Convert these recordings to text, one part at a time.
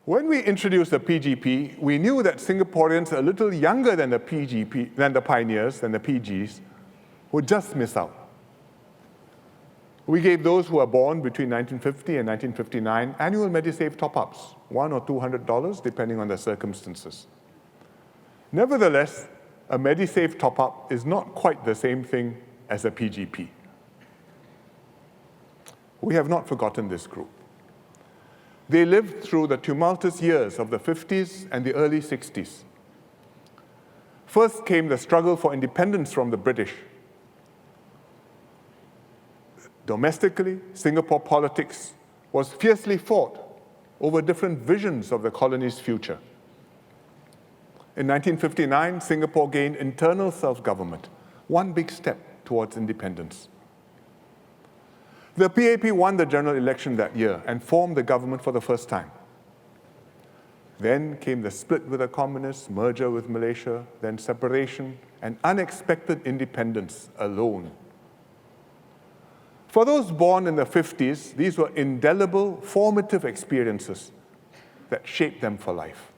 When we introduced the PGP, we knew that Singaporeans a little younger than the PGP, than the pioneers, than the PGs, would just miss out. We gave those who were born between 1950 and 1959 annual MediSave top-ups, $100 or $200, depending on their circumstances. Nevertheless, a MediSave top-up is not quite the same thing as a PGP. We have not forgotten this group. They lived through the tumultuous years of the 50s and the early 60s. First came the struggle for independence from the British. Domestically, Singapore politics was fiercely fought over different visions of the colony's future. In 1959, Singapore gained internal self-government, one big step towards independence. The PAP won the general election that year and formed the government for the first time. Then came the split with the communists, merger with Malaysia, then separation, and unexpected independence alone. For those born in the 50s, these were indelible, formative experiences that shaped them for life.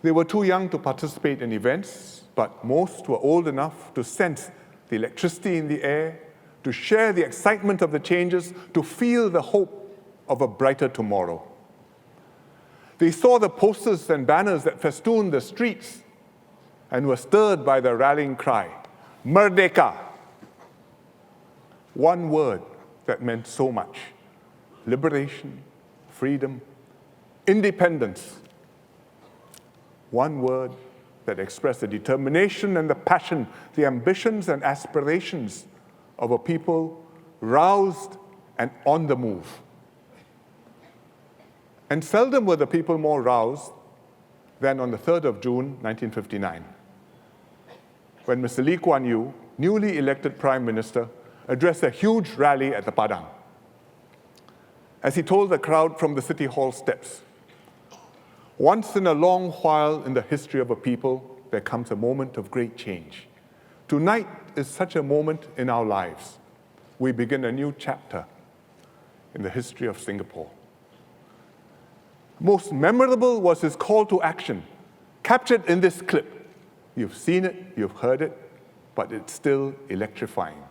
They were too young to participate in events, but most were old enough to sense the electricity in the air, to share the excitement of the changes, to feel the hope of a brighter tomorrow. They saw the posters and banners that festooned the streets and were stirred by the rallying cry, Merdeka. One word that meant so much: liberation, freedom, independence. One word that expressed the determination and the passion, the ambitions and aspirations of a people roused and on the move. And seldom were the people more roused than on the 3rd of June, 1959, when Mr. Lee Kuan Yew, newly elected Prime Minister, addressed a huge rally at the Padang. As he told the crowd from the City Hall steps, "Once in a long while in the history of a people, there comes a moment of great change. Tonight is such a moment in our lives. We begin a new chapter in the history of Singapore." Most memorable was his call to action, captured in this clip. You've seen it, you've heard it, but it's still electrifying.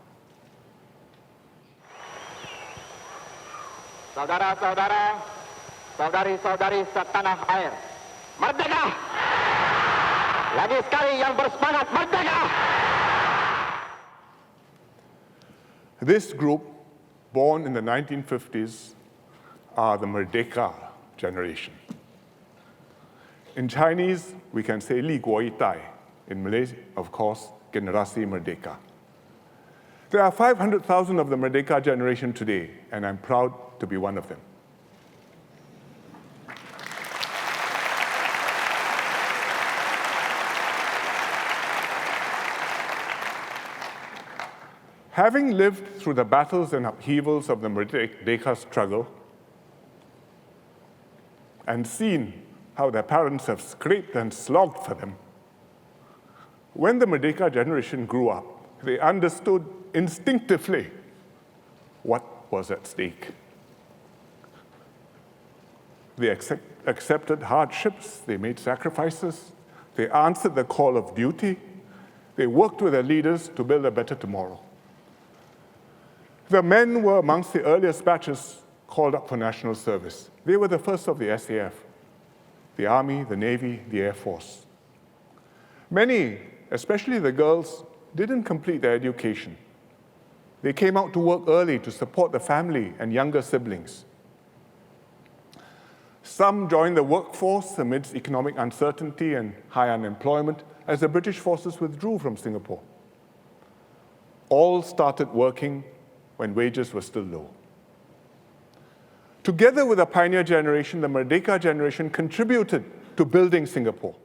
Saudara-saudara, saudari-saudari setanah air, merdeka! Lagi sekali yang bersemangat, merdeka! This group, born in the 1950s, are the Merdeka generation. In Chinese, we can say Li Guo Yi Tai. In Malaysia, of course, Generasi Merdeka. There are 500,000 of the Merdeka generation today, and I'm proud to be one of them. Having lived through the battles and upheavals of the Merdeka struggle and seen how their parents have scraped and slogged for them, when the Merdeka generation grew up, they understood instinctively what was at stake. They accepted hardships, they made sacrifices, they answered the call of duty, they worked with their leaders to build a better tomorrow. The men were amongst the earliest batches called up for national service. They were the first of the SAF, the Army, the Navy, the Air Force. Many, especially the girls, didn't complete their education. They came out to work early to support the family and younger siblings. Some joined the workforce amidst economic uncertainty and high unemployment as the British forces withdrew from Singapore. All started working when wages were still low. Together with the pioneer generation, the Merdeka generation contributed to building Singapore.